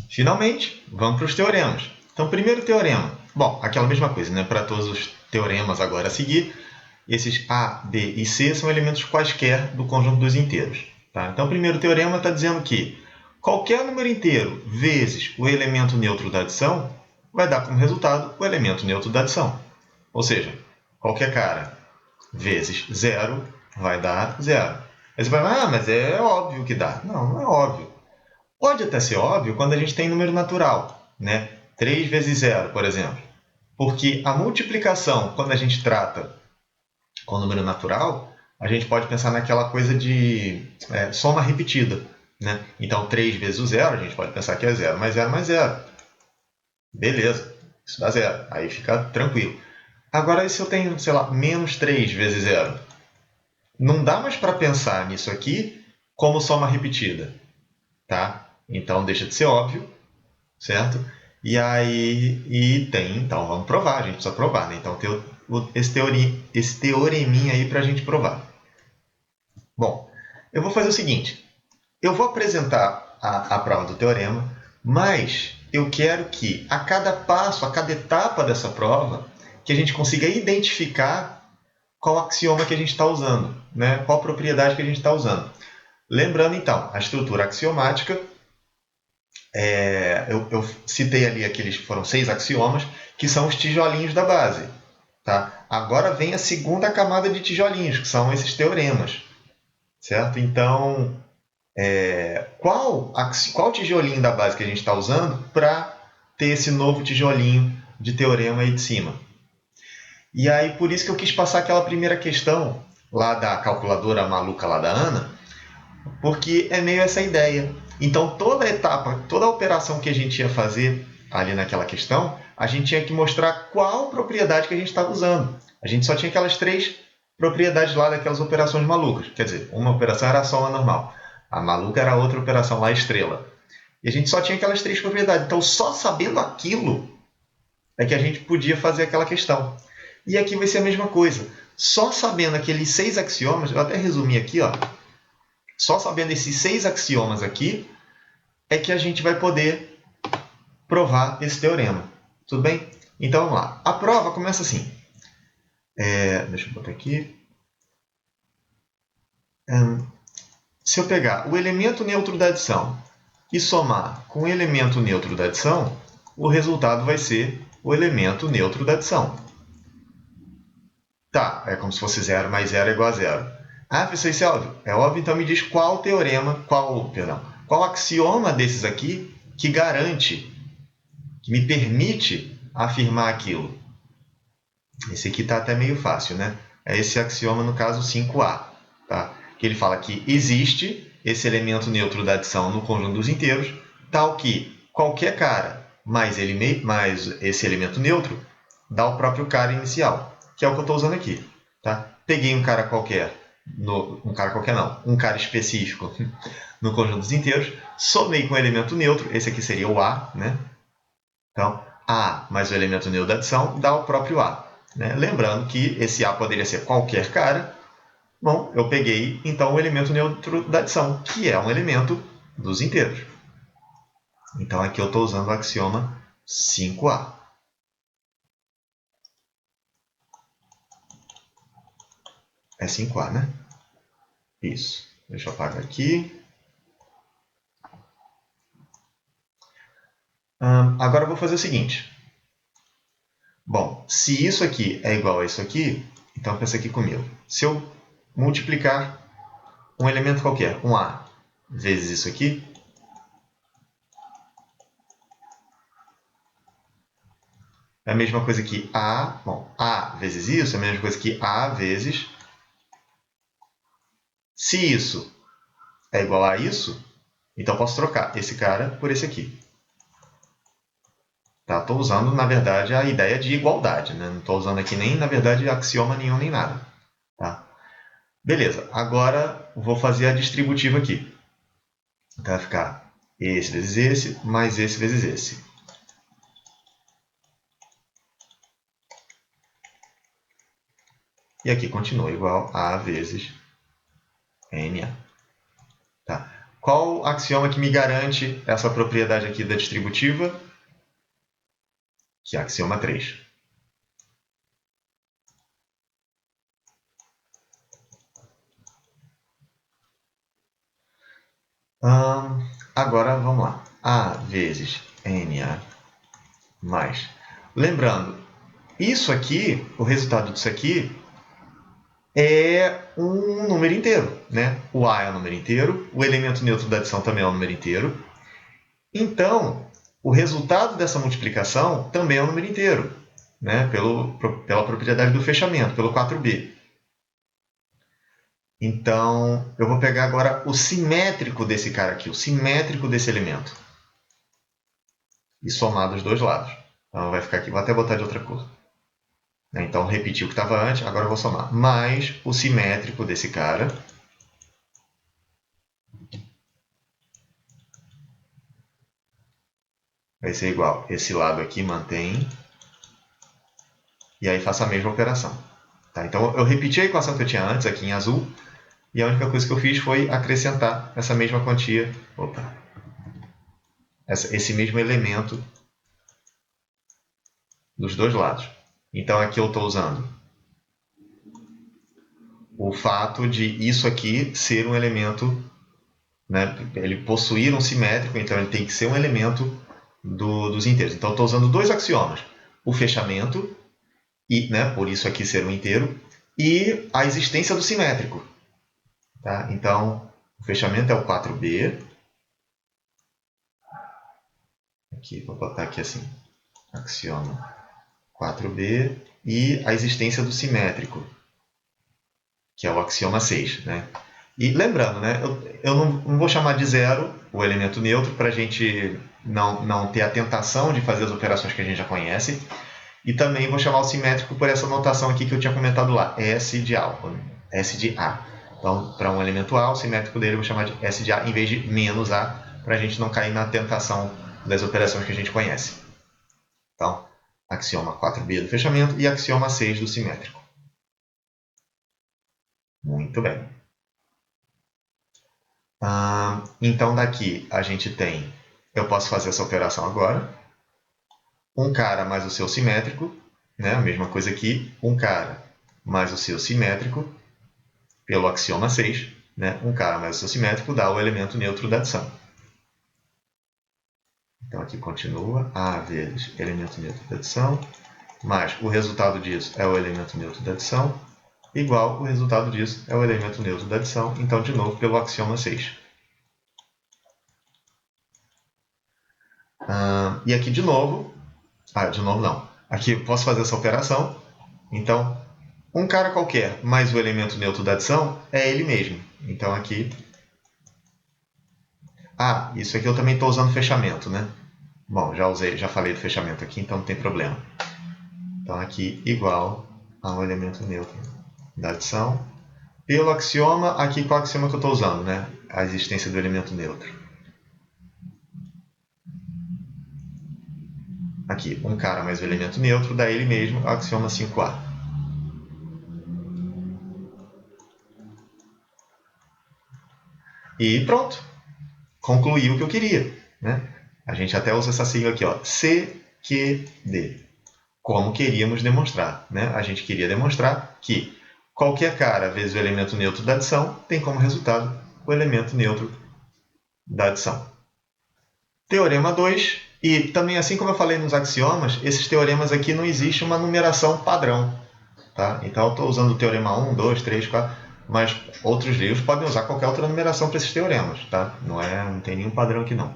Finalmente, vamos para os teoremas. Então, primeiro teorema. Bom, aquela mesma coisa, né? Para todos os teoremas agora a seguir, esses A, B e C são elementos quaisquer do conjunto dos inteiros. Tá? Então, o primeiro teorema está dizendo que qualquer número inteiro vezes o elemento neutro da adição vai dar como resultado o elemento neutro da adição. Ou seja, qualquer cara vezes zero vai dar zero. Aí você vai falar, mas é óbvio que dá. Não, não é óbvio. Pode até ser óbvio quando a gente tem número natural, né? 3 vezes zero, por exemplo. Porque a multiplicação, quando a gente trata com número natural, a gente pode pensar naquela coisa de soma repetida. Né? Então, 3 vezes o zero, a gente pode pensar que é zero mais zero mais zero. Beleza, isso dá zero. Aí fica tranquilo. Agora, e se eu tenho, sei lá, menos 3 vezes zero? Não dá mais para pensar nisso aqui como soma repetida. Tá? Então, deixa de ser óbvio, certo? E aí, então, vamos provar, a gente precisa provar. Né? Então, tem esse teoreminha aí para a gente provar. Bom, eu vou fazer o seguinte. Eu vou apresentar a prova do teorema, mas eu quero que a cada passo, a cada etapa dessa prova, que a gente consiga identificar qual axioma que a gente está usando, né? Qual propriedade que a gente está usando. Lembrando, então, a estrutura axiomática, eu citei ali aqueles foram 6 axiomas, que são os tijolinhos da base. Tá? Agora vem a segunda camada de tijolinhos, que são esses teoremas. Certo? Então, qual tijolinho da base que a gente está usando para ter esse novo tijolinho de teorema aí de cima? E aí, por isso que eu quis passar aquela primeira questão lá da calculadora maluca lá da Ana, porque é meio essa ideia. Então, toda etapa, toda operação que a gente ia fazer ali naquela questão, a gente tinha que mostrar qual propriedade que a gente estava usando. A gente só tinha aquelas 3 propriedades lá daquelas operações malucas. Quer dizer, uma operação era a soma normal. A maluca era outra operação lá, a estrela. E a gente só tinha aquelas 3 propriedades. Então, só sabendo aquilo é que a gente podia fazer aquela questão. E aqui vai ser a mesma coisa. Só sabendo aqueles 6 axiomas, eu até resumi aqui, ó, só sabendo esses 6 axiomas aqui, é que a gente vai poder provar esse teorema. Tudo bem? Então, vamos lá. A prova começa assim. Deixa eu botar aqui. Se eu pegar o elemento neutro da adição e somar com o elemento neutro da adição, o resultado vai ser o elemento neutro da adição. Tá, é como se fosse 0 mais 0 é igual a 0. Ah, professor, isso é óbvio. É óbvio, então me diz qual teorema, qual axioma desses aqui que garante, que me permite afirmar aquilo. Esse aqui está até meio fácil, né? É esse axioma, no caso, 5A. Tá? Que ele fala que existe esse elemento neutro da adição no conjunto dos inteiros, tal que qualquer cara mais esse elemento neutro dá o próprio cara inicial, que é o que eu estou usando aqui. Tá? Peguei um cara qualquer, um cara específico no conjunto dos inteiros, somei com o elemento neutro, esse aqui seria o A, né? Então, A mais o elemento neutro da adição dá o próprio A. Né? Lembrando que esse A poderia ser qualquer cara. Bom, eu peguei então o elemento neutro da adição, que é um elemento dos inteiros. Então aqui eu estou usando o axioma 5A. É 5A, né? Isso. Deixa eu apagar aqui. Agora eu vou fazer o seguinte. Bom, se isso aqui é igual a isso aqui, então pensa aqui comigo. Se eu multiplicar um elemento qualquer, um A, vezes isso aqui, é a mesma coisa que A vezes isso é a mesma coisa que A vezes... Se isso é igual a isso, então eu posso trocar esse cara por esse aqui. Tá? Estou usando, na verdade, a ideia de igualdade. Né? Não estou usando aqui nem, na verdade, axioma nenhum nem nada. Tá? Beleza, agora vou fazer a distributiva aqui. Então vai ficar esse vezes esse, mais esse vezes esse. E aqui continua igual a vezes NA. Tá? Qual axioma que me garante essa propriedade aqui da distributiva? Que é axioma 3. Agora vamos lá. A vezes NA mais. Lembrando, isso aqui, o resultado disso aqui, é um número inteiro, né? O A é um número inteiro, o elemento neutro da adição também é um número inteiro. Então, o resultado dessa multiplicação também é um número inteiro, né? Pela propriedade do fechamento, pelo 4b. Então, eu vou pegar agora o simétrico desse cara aqui, o simétrico desse elemento. E somar dos dois lados. Então, vai ficar aqui, vou até botar de outra cor. Então, repetir o que estava antes, agora eu vou somar. Mais o simétrico desse cara. Vai ser igual. Esse lado aqui mantém. E aí faço a mesma operação. Tá? Então, eu repeti a equação que eu tinha antes, aqui em azul. E a única coisa que eu fiz foi acrescentar essa mesma quantia. Esse mesmo elemento dos dois lados. Então, aqui eu estou usando o fato de isso aqui ser um elemento, né, ele possuir um simétrico, então ele tem que ser um elemento dos inteiros. Então, eu estou usando dois axiomas. O fechamento, e, né, por isso aqui ser um inteiro, e a existência do simétrico. Tá? Então, o fechamento é o 4b. Aqui, vou botar aqui assim, axioma 4b, e a existência do simétrico, que é o axioma 6. Né? E lembrando, né, eu não vou chamar de zero o elemento neutro para a gente não ter a tentação de fazer as operações que a gente já conhece. E também vou chamar o simétrico por essa notação aqui que eu tinha comentado lá, S de A. S de A. Então, para um elemento A, o simétrico dele eu vou chamar de S de A em vez de menos A, para a gente não cair na tentação das operações que a gente conhece. Então, axioma 4b do fechamento e axioma 6 do simétrico. Muito bem. Então, daqui a gente tem... Eu posso fazer essa operação agora. Um cara mais o seu simétrico, né? A mesma coisa aqui. Um cara mais o seu simétrico, pelo axioma 6. Né? Um cara mais o seu simétrico dá o elemento neutro da adição. Então, aqui continua A vezes elemento neutro da adição, mais o resultado disso é o elemento neutro da adição, igual o resultado disso é o elemento neutro da adição, então, de novo, pelo axioma 6. E aqui, de novo não. Aqui eu posso fazer essa operação. Então, um cara qualquer mais o elemento neutro da adição é ele mesmo. Então, aqui... isso aqui eu também estou usando fechamento, né? Bom, já falei do fechamento aqui, então não tem problema. Então, aqui, igual ao elemento neutro da adição. Pelo axioma, aqui qual axioma que eu estou usando, né? A existência do elemento neutro. Aqui, um cara mais o elemento neutro dá ele mesmo, o axioma 5A. E pronto. Concluí o que eu queria. Né? A gente até usa essa sigla aqui, ó, CQD. Como queríamos demonstrar. Né? A gente queria demonstrar que qualquer cara vezes o elemento neutro da adição tem como resultado o elemento neutro da adição. Teorema 2. E também, assim como eu falei nos axiomas, esses teoremas aqui não existe uma numeração padrão. Tá? Então, eu estou usando o teorema 1, 2, 3, 4, mas outros livros podem usar qualquer outra numeração para esses teoremas. Tá? Não tem nenhum padrão aqui, não.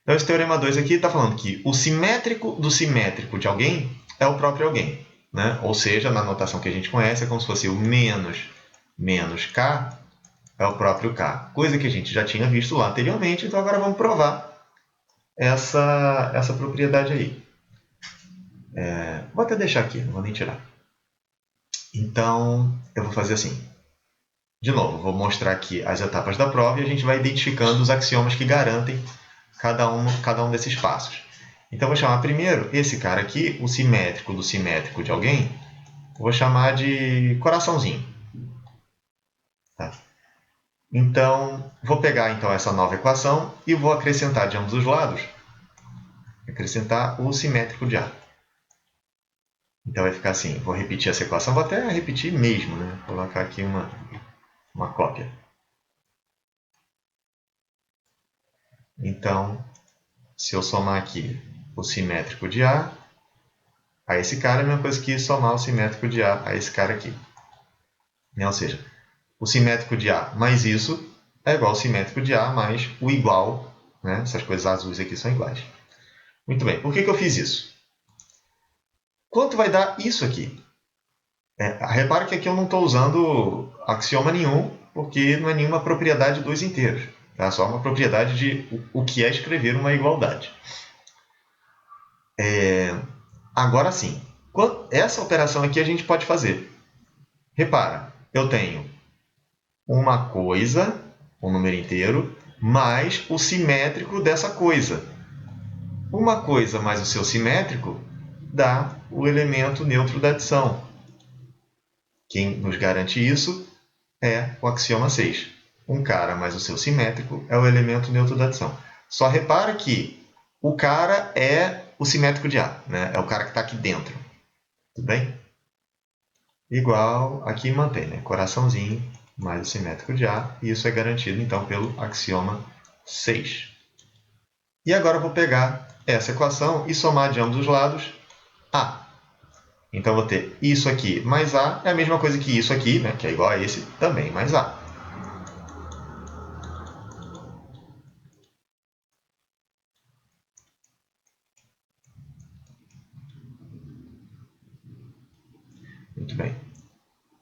Então, esse teorema 2 aqui está falando que o simétrico do simétrico de alguém é o próprio alguém. Né? Ou seja, na notação que a gente conhece, é como se fosse o menos K é o próprio K. Coisa que a gente já tinha visto lá anteriormente, então agora vamos provar essa propriedade aí. Vou até deixar aqui, não vou nem tirar. Então, eu vou fazer assim. De novo, vou mostrar aqui as etapas da prova e a gente vai identificando os axiomas que garantem cada um desses passos. Então, eu vou chamar primeiro esse cara aqui, o simétrico do simétrico de alguém, vou chamar de coraçãozinho. Tá? Então, vou pegar então essa nova equação e vou acrescentar de ambos os lados, acrescentar o simétrico de A. Então vai ficar assim, vou repetir essa equação, vou até repetir mesmo, né? Vou colocar aqui uma cópia. Então, se eu somar aqui o simétrico de A a esse cara, é a mesma coisa que somar o simétrico de A esse cara aqui. Ou seja, o simétrico de A mais isso é igual ao simétrico de A mais o igual, né? Essas coisas azuis aqui são iguais. Muito bem, por que eu fiz isso? Quanto vai dar isso aqui? Repara que aqui eu não estou usando axioma nenhum, porque não é nenhuma propriedade dos inteiros. É só uma propriedade de o que é escrever uma igualdade. Agora sim, essa operação aqui a gente pode fazer. Repara, eu tenho uma coisa, um número inteiro, mais o simétrico dessa coisa. Uma coisa mais o seu simétrico dá o elemento neutro da adição. Quem nos garante isso é o axioma 6. Um cara mais o seu simétrico é o elemento neutro da adição. Só repara que o cara é o simétrico de A, né? É o cara que está aqui dentro. Tudo bem? Igual, aqui mantém, né? Coraçãozinho mais o simétrico de A. E isso é garantido, então, pelo axioma 6. E agora eu vou pegar essa equação e somar de ambos os lados A. Então, eu vou ter isso aqui mais A, é a mesma coisa que isso aqui, né? Que é igual a esse, também mais A. Muito bem.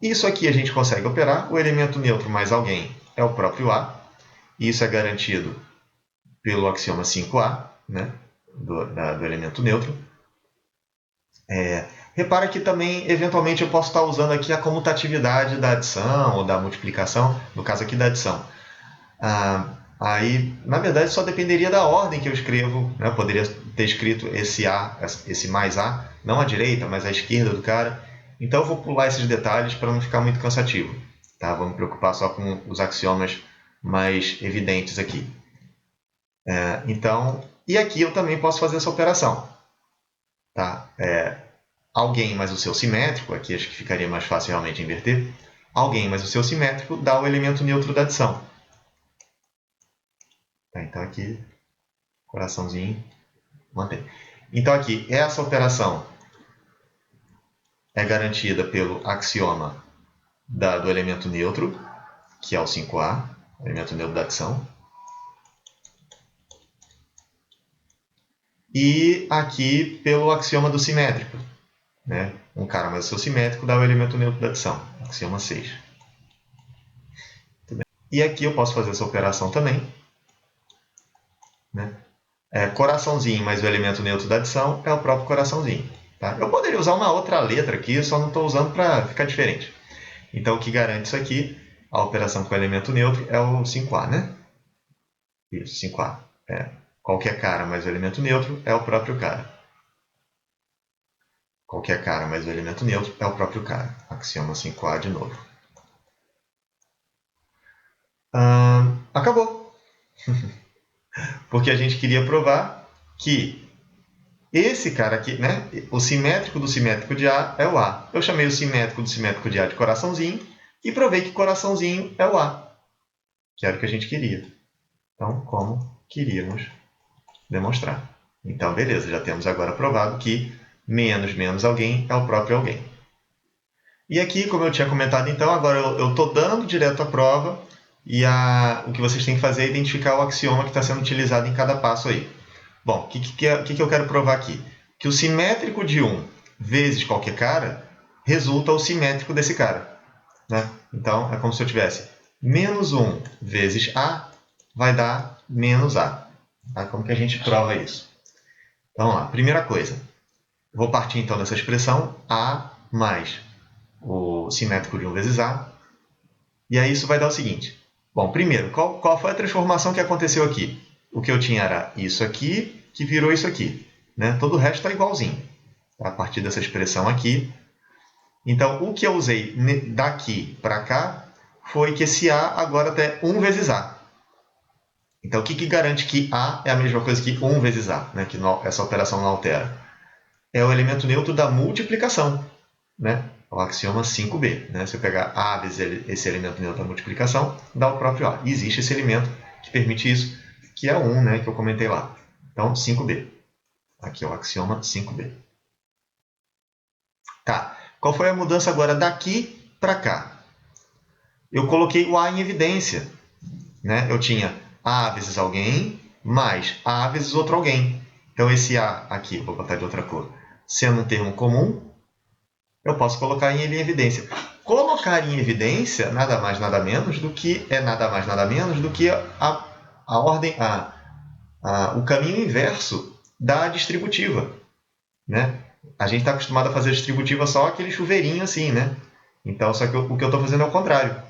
Isso aqui a gente consegue operar. O elemento neutro mais alguém é o próprio A. E isso é garantido pelo axioma 5A, né? do elemento neutro. Repara que também, eventualmente, eu posso estar usando aqui a comutatividade da adição ou da multiplicação, no caso aqui da adição. Aí, na verdade, só dependeria da ordem que eu escrevo. Né? Eu poderia ter escrito esse A, esse mais A, não à direita, mas à esquerda do cara. Então, eu vou pular esses detalhes para não ficar muito cansativo. Tá? Vou me preocupar só com os axiomas mais evidentes aqui. E aqui eu também posso fazer essa operação. Tá? Alguém mais o seu simétrico, aqui acho que ficaria mais fácil realmente inverter. Alguém mais o seu simétrico dá o elemento neutro da adição. Tá? Então aqui, coraçãozinho, mantém. Então aqui, essa operação é garantida pelo axioma do elemento neutro, que é o 5A, elemento neutro da adição. E aqui pelo axioma do simétrico. Né? Um cara mais o seu simétrico dá o elemento neutro da adição, axioma 6. E aqui eu posso fazer essa operação também. Né? Coraçãozinho mais o elemento neutro da adição é o próprio coraçãozinho. Tá? Eu poderia usar uma outra letra aqui, só não estou usando para ficar diferente. Então, o que garante isso aqui, a operação com o elemento neutro, é o 5A, né? Isso, 5A. Qualquer cara mais o elemento neutro é o próprio cara. Qualquer cara mais o elemento neutro é o próprio cara. Axioma 5A de novo. Acabou. Porque a gente queria provar que esse cara aqui, né, o simétrico do simétrico de A é o A. Eu chamei o simétrico do simétrico de A de coraçãozinho e provei que coraçãozinho é o A, que era o que a gente queria. Então, como queríamos demonstrar. Então, beleza, já temos agora provado que menos alguém é o próprio alguém. E aqui, como eu tinha comentado, então, agora eu estou dando direto a prova e o que vocês têm que fazer é identificar o axioma que está sendo utilizado em cada passo aí. Bom, o que eu quero provar aqui? Que o simétrico de 1 vezes qualquer cara resulta o simétrico desse cara. Né? Então, é como se eu tivesse menos 1 vezes A vai dar menos A. Tá? Como que a gente prova isso? Então, vamos lá. Primeira coisa, vou partir então dessa expressão A mais o simétrico de 1 vezes A. E aí isso vai dar o seguinte. Bom, primeiro, qual foi a transformação que aconteceu aqui? O que eu tinha era isso aqui, que virou isso aqui. Né? Todo o resto está igualzinho. A partir dessa expressão aqui. Então, o que eu usei daqui para cá foi que esse A agora é 1 vezes A. Então, o que garante que A é a mesma coisa que 1 vezes A, né? Que essa operação não altera? É o elemento neutro da multiplicação, né? O axioma 5b. Né? Se eu pegar A vezes esse elemento neutro da multiplicação, dá o próprio A. E existe esse elemento que permite isso, que é o 1, né? Que eu comentei lá. Então, 5b. Aqui é o axioma 5b. Tá. Qual foi a mudança agora daqui para cá? Eu coloquei o A em evidência. Né? Eu tinha A vezes alguém mais A vezes outro alguém. Então, esse A aqui, vou botar de outra cor, sendo um termo comum, eu posso colocar ele em evidência. Colocar em evidência nada mais nada menos do que a ordem, o caminho inverso da distributiva. Né? A gente está acostumado a fazer a distributiva só aquele chuveirinho assim, né? Então, só que o que eu estou fazendo é o contrário.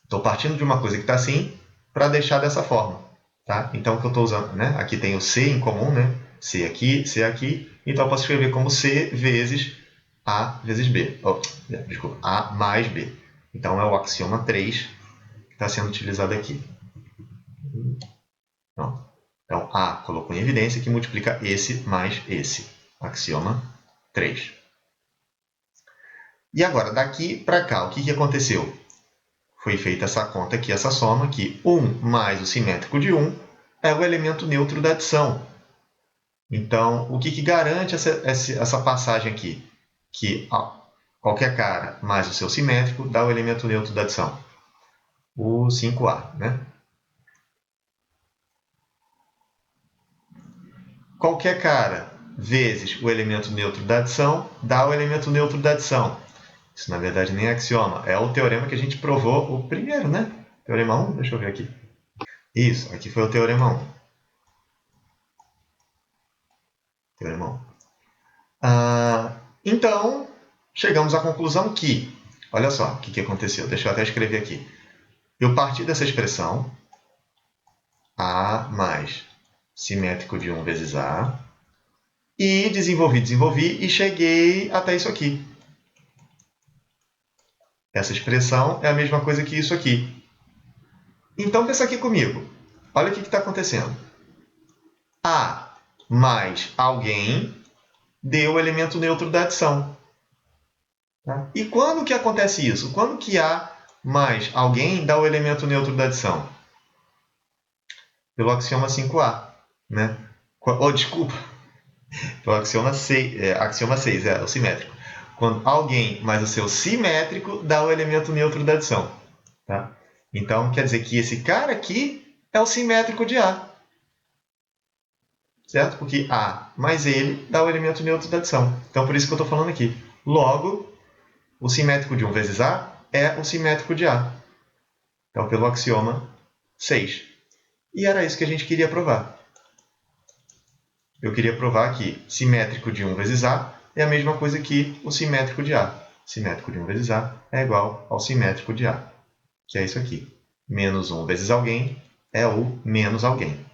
Estou partindo de uma coisa que está assim para deixar dessa forma. Tá? Então, o que eu estou usando, né? Aqui tem o C em comum, né? C aqui. Então, eu posso escrever como C vezes A vezes B. Desculpa, A mais B. Então, é o axioma 3 que está sendo utilizado aqui. Não. Então, A colocou em evidência que multiplica esse mais esse. Axioma 3. E agora, daqui para cá, o que aconteceu? Foi feita essa conta aqui, essa soma, que 1 mais o simétrico de 1 é o elemento neutro da adição. Então, o que garante essa passagem aqui? Que qualquer cara mais o seu simétrico dá o elemento neutro da adição. O 5A. Né? Qualquer cara vezes o elemento neutro da adição dá o elemento neutro da adição. Isso, na verdade, nem é axioma. É o teorema que a gente provou o primeiro, né? Teorema 1? Deixa eu ver aqui. Isso, aqui foi o teorema 1. Teorema 1. Então, chegamos à conclusão que, olha só o que aconteceu. Deixa eu até escrever aqui. Eu parti dessa expressão, A mais simétrico de 1 vezes A, e desenvolvi e cheguei até isso aqui. Essa expressão é a mesma coisa que isso aqui. Então, pensa aqui comigo. Olha o que está acontecendo. A mais alguém deu o elemento neutro da adição. Tá? E quando que acontece isso? Quando que A mais alguém dá o elemento neutro da adição? Pelo axioma 5A. Né? Desculpa. Pelo axioma 6, o simétrico. Quando alguém mais o seu simétrico dá o elemento neutro da adição. Tá? Então, quer dizer que esse cara aqui é o simétrico de A. Certo? Porque A mais ele dá o elemento neutro da adição. Então, por isso que eu estou falando aqui. Logo, o simétrico de 1 vezes A é o simétrico de A. Então, pelo axioma 6. E era isso que a gente queria provar. Eu queria provar que simétrico de 1 vezes A é a mesma coisa que o simétrico de A. Simétrico de 1 vezes A é igual ao simétrico de A, que é isso aqui. Menos 1 vezes alguém é o menos alguém.